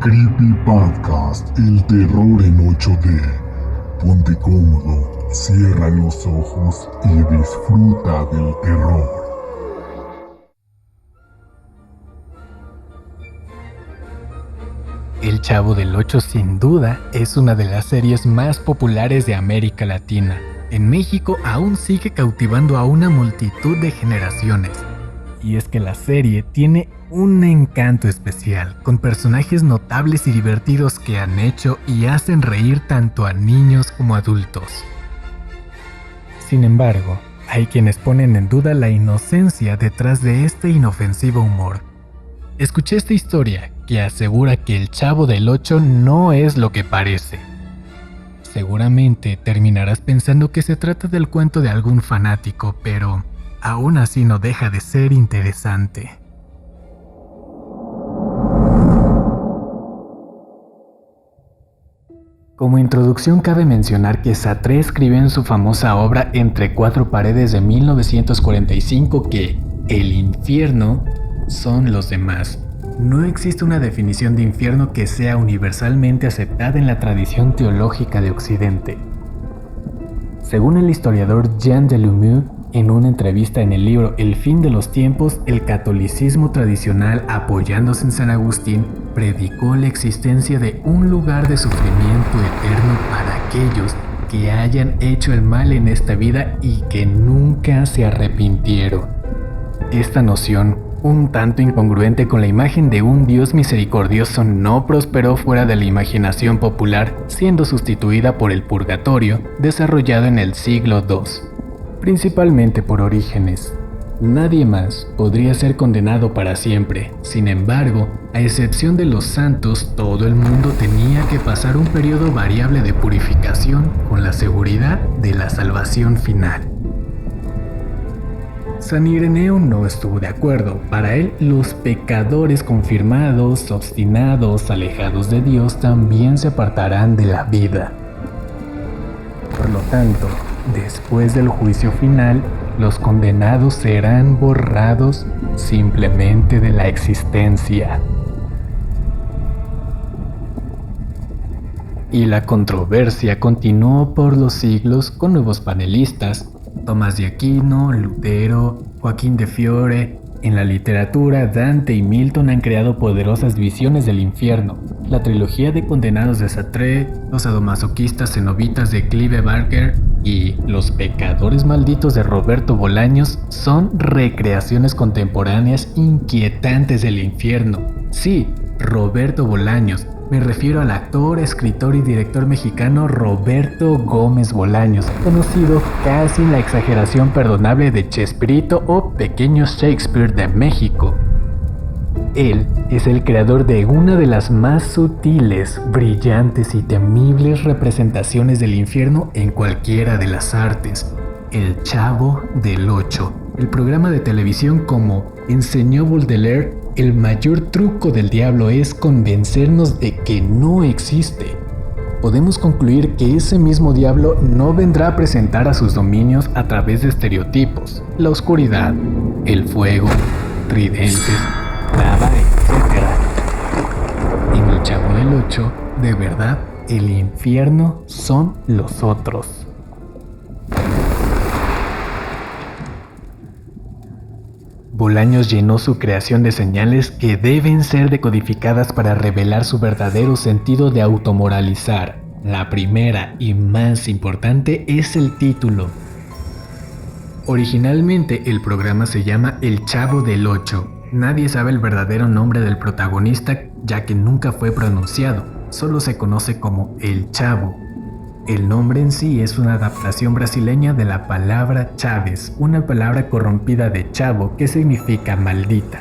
Creepy Podcast, el terror en 8D. Ponte cómodo, cierra los ojos y disfruta del terror. El Chavo del Ocho sin duda es una de las series más populares de América Latina. En México aún sigue cautivando a una multitud de generaciones. Y es que la serie tiene un encanto especial, con personajes notables y divertidos que han hecho y hacen reír tanto a niños como adultos. Sin embargo, hay quienes ponen en duda la inocencia detrás de este inofensivo humor. Escuché esta historia que asegura que el Chavo del Ocho no es lo que parece. Seguramente terminarás pensando que se trata del cuento de algún fanático, pero aún así no deja de ser interesante. Como introducción cabe mencionar que Sartre escribió en su famosa obra Entre cuatro paredes de 1945 que el infierno son los demás. No existe una definición de infierno que sea universalmente aceptada en la tradición teológica de Occidente. Según el historiador Jean Delumeau, en una entrevista en el libro El fin de los tiempos, el catolicismo tradicional, apoyándose en San Agustín, predicó la existencia de un lugar de sufrimiento eterno para aquellos que hayan hecho el mal en esta vida y que nunca se arrepintieron. Esta noción, un tanto incongruente con la imagen de un Dios misericordioso, no prosperó fuera de la imaginación popular, siendo sustituida por el purgatorio, desarrollado en el siglo II. Principalmente por Orígenes. Nadie más podría ser condenado para siempre. Sin embargo, a excepción de los santos, todo el mundo tenía que pasar un periodo variable de purificación con la seguridad de la salvación final. San Ireneo no estuvo de acuerdo. Para él, los pecadores confirmados, obstinados, alejados de Dios, también se apartarán de la vida. Por lo tanto, después del juicio final, los condenados serán borrados simplemente de la existencia. Y la controversia continuó por los siglos con nuevos panelistas: Tomás de Aquino, Lutero, Joaquín de Fiore. En la literatura, Dante y Milton han creado poderosas visiones del infierno. La trilogía de Condenados de Sartre, Los sadomasoquistas cenobitas de Clive Barker y Los pecadores malditos de Roberto Bolaños son recreaciones contemporáneas inquietantes del infierno. Sí, Roberto Bolaños. Me refiero al actor, escritor y director mexicano Roberto Gómez Bolaños, conocido casi en la exageración perdonable de Chespirito o Pequeño Shakespeare de México. Él es el creador de una de las más sutiles, brillantes y temibles representaciones del infierno en cualquiera de las artes: El Chavo del Ocho. El programa de televisión, como enseñó Baudelaire, el mayor truco del diablo es convencernos de que no existe. Podemos concluir que ese mismo diablo no vendrá a presentar a sus dominios a través de estereotipos: la oscuridad, el fuego, tridentes, lava, etc. En El Chavo del Ocho, de verdad, el infierno son los otros. Bolaños llenó su creación de señales que deben ser decodificadas para revelar su verdadero sentido de automoralizar. La primera y más importante es el título. Originalmente el programa se llama El Chavo del Ocho. Nadie sabe el verdadero nombre del protagonista, ya que nunca fue pronunciado. Solo se conoce como El Chavo. El nombre en sí es una adaptación brasileña de la palabra Chaves, una palabra corrompida de chavo que significa maldita.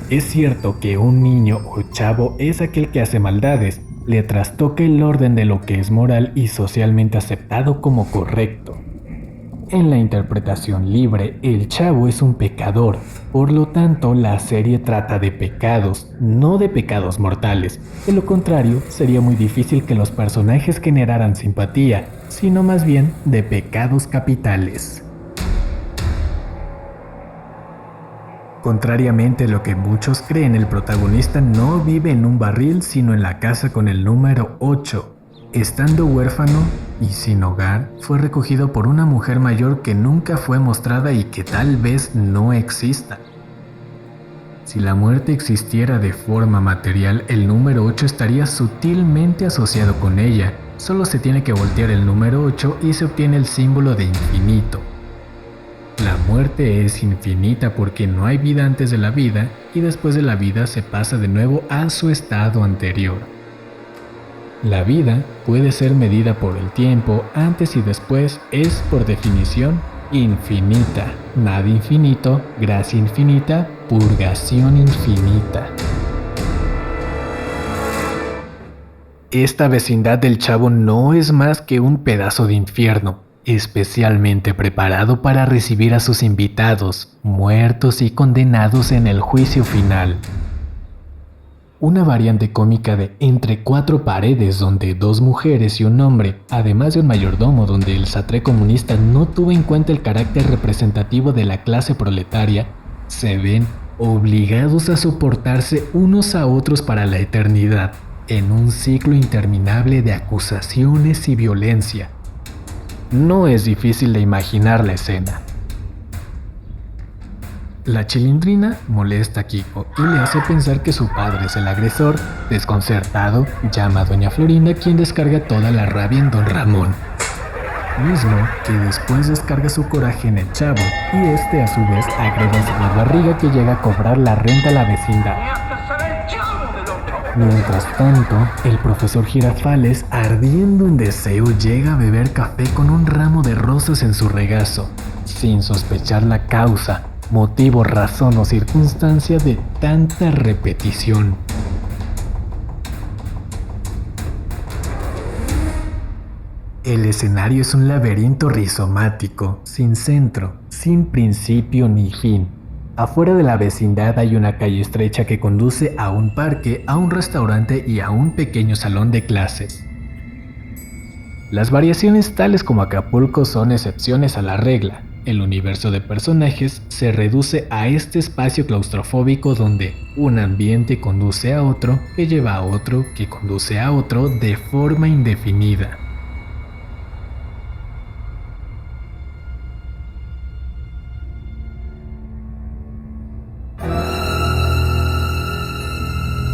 Es cierto que un niño o chavo es aquel que hace maldades, le trastoca el orden de lo que es moral y socialmente aceptado como correcto. En la interpretación libre, el chavo es un pecador. Por lo tanto, la serie trata de pecados, no de pecados mortales. De lo contrario, sería muy difícil que los personajes generaran simpatía, sino más bien de pecados capitales. Contrariamente a lo que muchos creen, el protagonista no vive en un barril, sino en la casa con el número 8. Estando huérfano y sin hogar, fue recogido por una mujer mayor que nunca fue mostrada y que tal vez no exista. Si la muerte existiera de forma material, el número 8 estaría sutilmente asociado con ella. Solo se tiene que voltear el número 8 y se obtiene el símbolo de infinito. La muerte es infinita porque no hay vida antes de la vida y después de la vida se pasa de nuevo a su estado anterior. La vida puede ser medida por el tiempo, antes y después es, por definición, infinita. Nada infinito, gracia infinita, purgación infinita. Esta vecindad del Chavo no es más que un pedazo de infierno, especialmente preparado para recibir a sus invitados, muertos y condenados en el juicio final. Una variante cómica de Entre cuatro paredes, donde dos mujeres y un hombre, además de un mayordomo donde el satré comunista no tuvo en cuenta el carácter representativo de la clase proletaria, se ven obligados a soportarse unos a otros para la eternidad, en un ciclo interminable de acusaciones y violencia. No es difícil de imaginar la escena. La Chilindrina molesta a Kiko y le hace pensar que su padre es el agresor. Desconcertado, llama a Doña Florinda, quien descarga toda la rabia en Don Ramón, mismo que después descarga su coraje en el Chavo, y este a su vez agrede al señor Barriga, que llega a cobrar la renta a la vecindad. Mientras tanto, el profesor Girafales, ardiendo en deseo, llega a beber café con un ramo de rosas en su regazo, sin sospechar la causa, motivo, razón o circunstancia de tanta repetición. El escenario es un laberinto rizomático, sin centro, sin principio ni fin. Afuera de la vecindad hay una calle estrecha que conduce a un parque, a un restaurante y a un pequeño salón de clases. Las variaciones tales como Acapulco son excepciones a la regla. El universo de personajes se reduce a este espacio claustrofóbico donde un ambiente conduce a otro, que lleva a otro, que conduce a otro de forma indefinida.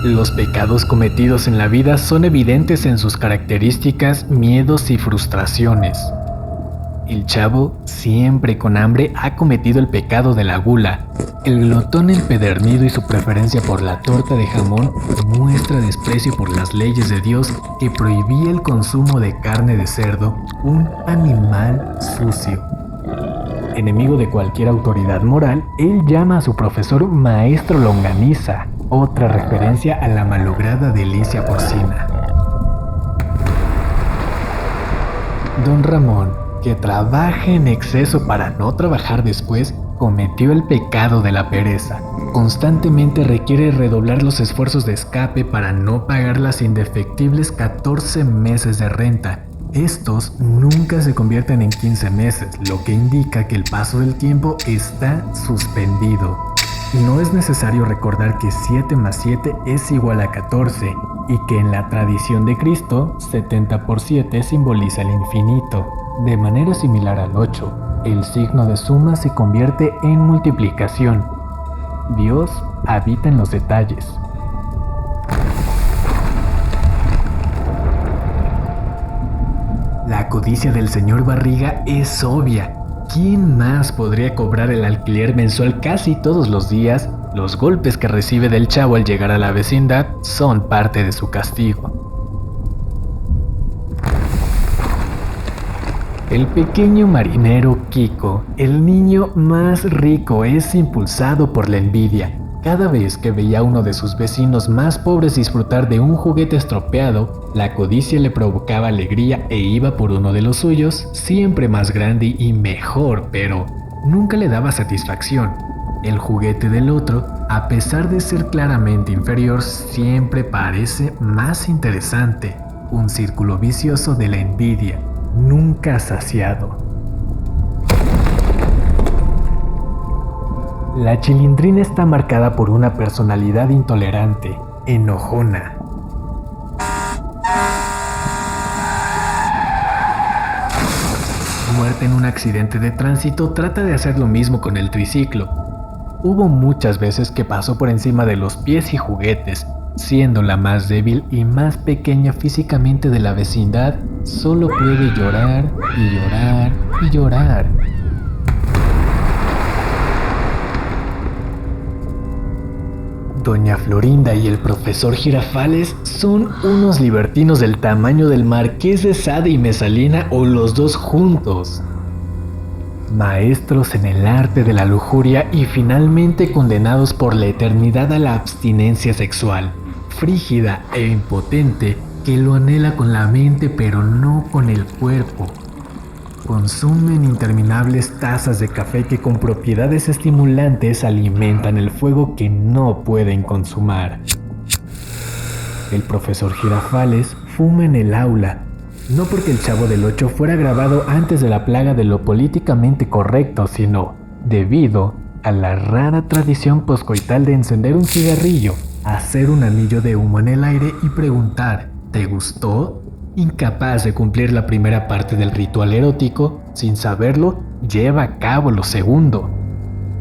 Los pecados cometidos en la vida son evidentes en sus características, miedos y frustraciones. El Chavo, siempre con hambre, ha cometido el pecado de la gula. El glotón empedernido y su preferencia por la torta de jamón muestra desprecio por las leyes de Dios, que prohibía el consumo de carne de cerdo, un animal sucio. Enemigo de cualquier autoridad moral, él llama a su profesor Maestro Longaniza, otra referencia a la malograda delicia porcina. Don Ramón, que trabaja en exceso para no trabajar después, cometió el pecado de la pereza. Constantemente requiere redoblar los esfuerzos de escape para no pagar las indefectibles 14 meses de renta. Estos nunca se convierten en 15 meses, lo que indica que el paso del tiempo está suspendido. No es necesario recordar que 7 más 7 es igual a 14 y que en la tradición de Cristo, 70 por 7 simboliza el infinito. De manera similar al 8, el signo de suma se convierte en multiplicación. Dios habita en los detalles. La codicia del señor Barriga es obvia. ¿Quién más podría cobrar el alquiler mensual casi todos los días? Los golpes que recibe del Chavo al llegar a la vecindad son parte de su castigo. El pequeño marinero Kiko, el niño más rico, es impulsado por la envidia. Cada vez que veía a uno de sus vecinos más pobres disfrutar de un juguete estropeado, la codicia le provocaba alegría e iba por uno de los suyos, siempre más grande y mejor, pero nunca le daba satisfacción. El juguete del otro, a pesar de ser claramente inferior, siempre parece más interesante. Un círculo vicioso de la envidia, nunca saciado. La Chilindrina está marcada por una personalidad intolerante, enojona. Muerta en un accidente de tránsito, trata de hacer lo mismo con el triciclo. Hubo muchas veces que pasó por encima de los pies y juguetes, siendo la más débil y más pequeña físicamente de la vecindad, solo puede llorar y llorar y llorar. Doña Florinda y el profesor Girafales son unos libertinos del tamaño del Marqués de Sade y Mesalina o los dos juntos. Maestros en el arte de la lujuria y finalmente condenados por la eternidad a la abstinencia sexual, frígida e impotente que lo anhela con la mente pero no con el cuerpo. Consumen interminables tazas de café que con propiedades estimulantes alimentan el fuego que no pueden consumar. El profesor Girafales fuma en el aula, no porque el Chavo del Ocho fuera grabado antes de la plaga de lo políticamente correcto, sino debido a la rara tradición poscoital de encender un cigarrillo, hacer un anillo de humo en el aire y preguntar ¿te gustó? Incapaz de cumplir la primera parte del ritual erótico, sin saberlo, lleva a cabo lo segundo.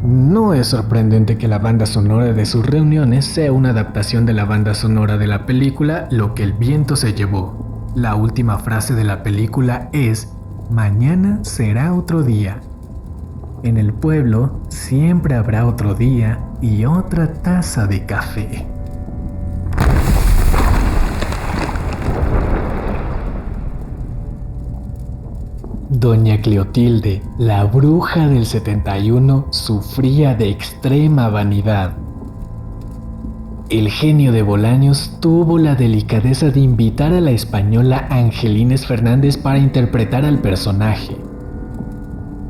No es sorprendente que la banda sonora de sus reuniones sea una adaptación de la banda sonora de la película Lo que el viento se llevó. La última frase de la película es: mañana será otro día. En el pueblo siempre habrá otro día y otra taza de café. Doña Cleotilde, la bruja del 71, sufría de extrema vanidad. El genio de Bolaños tuvo la delicadeza de invitar a la española Angelines Fernández para interpretar al personaje.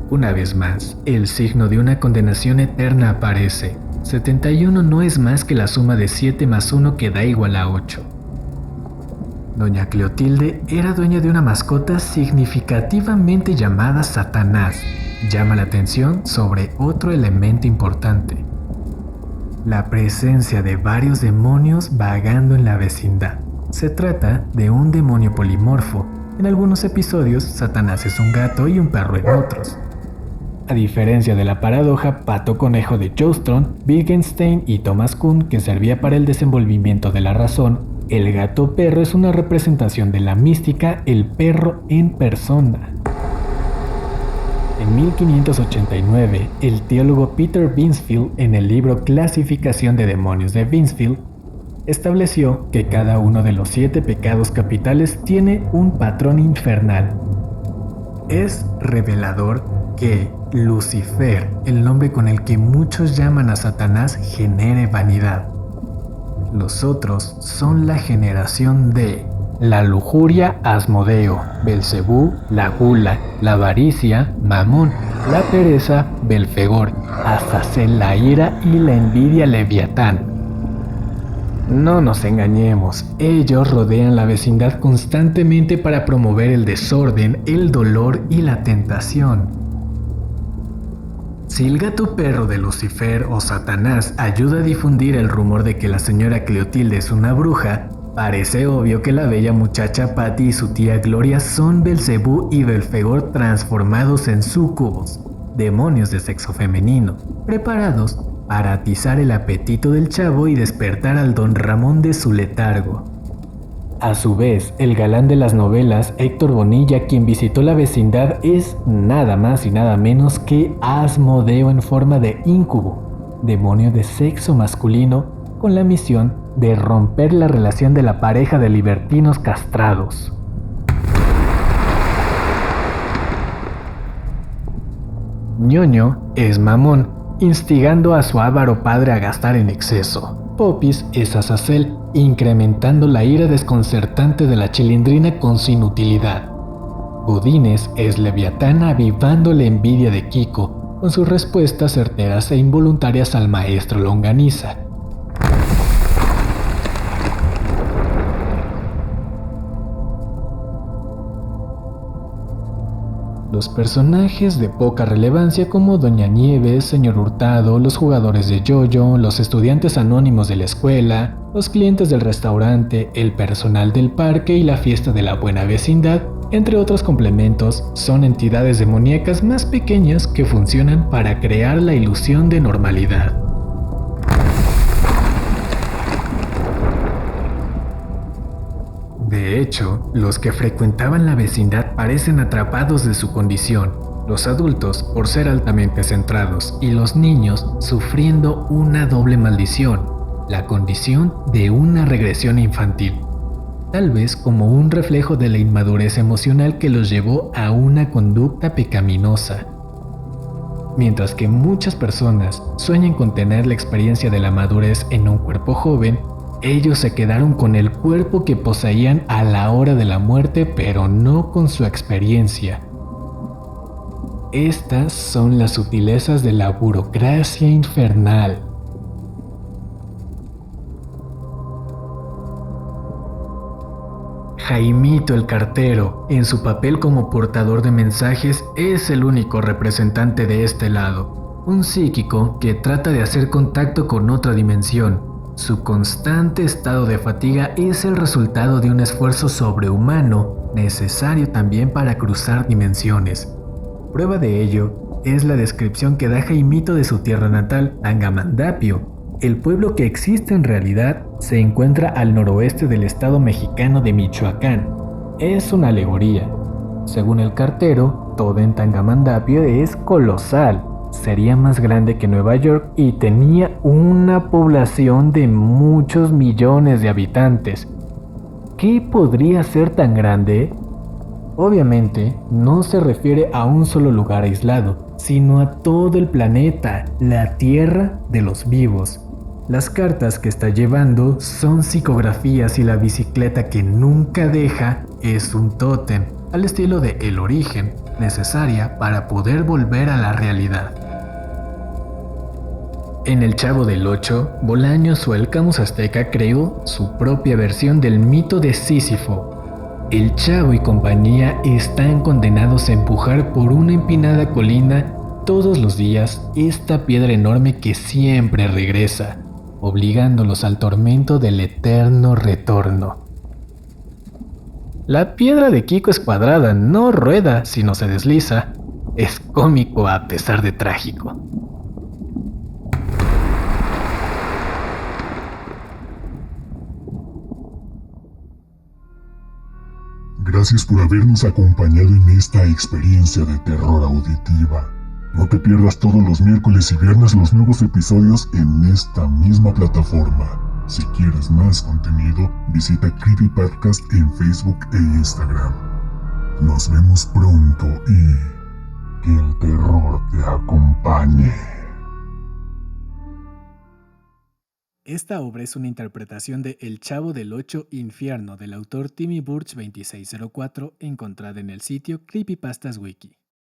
Una vez más, el signo de una condenación eterna aparece. 71 no es más que la suma de 7 más 1 que da igual a 8. Doña Cleotilde era dueña de una mascota significativamente llamada Satanás. Llama la atención sobre otro elemento importante: la presencia de varios demonios vagando en la vecindad. Se trata de un demonio polimorfo. En algunos episodios, Satanás es un gato y un perro en otros. A diferencia de la paradoja pato-conejo de Joustron, Wittgenstein y Thomas Kuhn, que servía para el desenvolvimiento de la razón, el gato-perro es una representación de la mística, el perro en persona. En 1589, el teólogo Peter Binsfield, en el libro Clasificación de demonios de Binsfield, estableció que cada uno de los 7 pecados capitales tiene un patrón infernal. Es revelador que Lucifer, el nombre con el que muchos llaman a Satanás, genere vanidad. Los otros son la generación de la lujuria, Asmodeo; Belcebú, la gula; la avaricia, Mamón; la pereza, Belfegor; Azazel, la ira; y la envidia, Leviatán. No nos engañemos, ellos rodean la vecindad constantemente para promover el desorden, el dolor y la tentación. Si el gato perro de Lucifer o Satanás ayuda a difundir el rumor de que la señora Cleotilde es una bruja, parece obvio que la bella muchacha Patty y su tía Gloria son Belcebú y Belfegor transformados en súcubos, demonios de sexo femenino, preparados para atizar el apetito del chavo y despertar al don Ramón de su letargo. A su vez, el galán de las novelas, Héctor Bonilla, quien visitó la vecindad, es nada más y nada menos que Asmodeo en forma de íncubo, demonio de sexo masculino, con la misión de romper la relación de la pareja de libertinos castrados. Ñoño es Mamón, instigando a su avaro padre a gastar en exceso. Popis es Azazel, incrementando la ira desconcertante de la Chilindrina con su inutilidad. Godínez es Leviatán, avivando la envidia de Kiko con sus respuestas certeras e involuntarias al maestro Longaniza. Los personajes de poca relevancia como Doña Nieves, Señor Hurtado, los jugadores de yoyo, los estudiantes anónimos de la escuela, los clientes del restaurante, el personal del parque y la fiesta de la buena vecindad, entre otros complementos, son entidades demoníacas más pequeñas que funcionan para crear la ilusión de normalidad. De hecho, los que frecuentaban la vecindad parecen atrapados de su condición, los adultos por ser altamente centrados y los niños sufriendo una doble maldición, la condición de una regresión infantil, tal vez como un reflejo de la inmadurez emocional que los llevó a una conducta pecaminosa. Mientras que muchas personas sueñan con tener la experiencia de la madurez en un cuerpo joven, ellos se quedaron con el cuerpo que poseían a la hora de la muerte, pero no con su experiencia. Estas son las sutilezas de la burocracia infernal. Jaimito el cartero, en su papel como portador de mensajes, es el único representante de este lado. Un psíquico que trata de hacer contacto con otra dimensión. Su constante estado de fatiga es el resultado de un esfuerzo sobrehumano, necesario también para cruzar dimensiones. Prueba de ello es la descripción que da Jaimito de su tierra natal, Tangamandapio. El pueblo que existe en realidad se encuentra al noroeste del estado mexicano de Michoacán. Es una alegoría. Según el cartero, todo en Tangamandapio es colosal. Sería más grande que Nueva York y tenía una población de muchos millones de habitantes. ¿Qué podría ser tan grande? Obviamente, no se refiere a un solo lugar aislado, sino a todo el planeta, la Tierra de los vivos. Las cartas que está llevando son psicografías y la bicicleta que nunca deja es un tótem, al estilo de El Origen, necesaria para poder volver a la realidad. En El Chavo del Ocho, Bolaños o el Camus Azteca creó su propia versión del mito de Sísifo. El Chavo y compañía están condenados a empujar por una empinada colina todos los días esta piedra enorme que siempre regresa, obligándolos al tormento del eterno retorno. La piedra de Kiko es cuadrada, no rueda, sino se desliza. Es cómico a pesar de trágico. Gracias por habernos acompañado en esta experiencia de terror auditiva. No te pierdas todos los miércoles y viernes los nuevos episodios en esta misma plataforma. Si quieres más contenido, visita Creepy Podcast en Facebook e Instagram. Nos vemos pronto y que el terror te acompañe. Esta obra es una interpretación de El Chavo del Ocho Infierno del autor Timmy Burch 2604, encontrada en el sitio Creepypastas Wiki.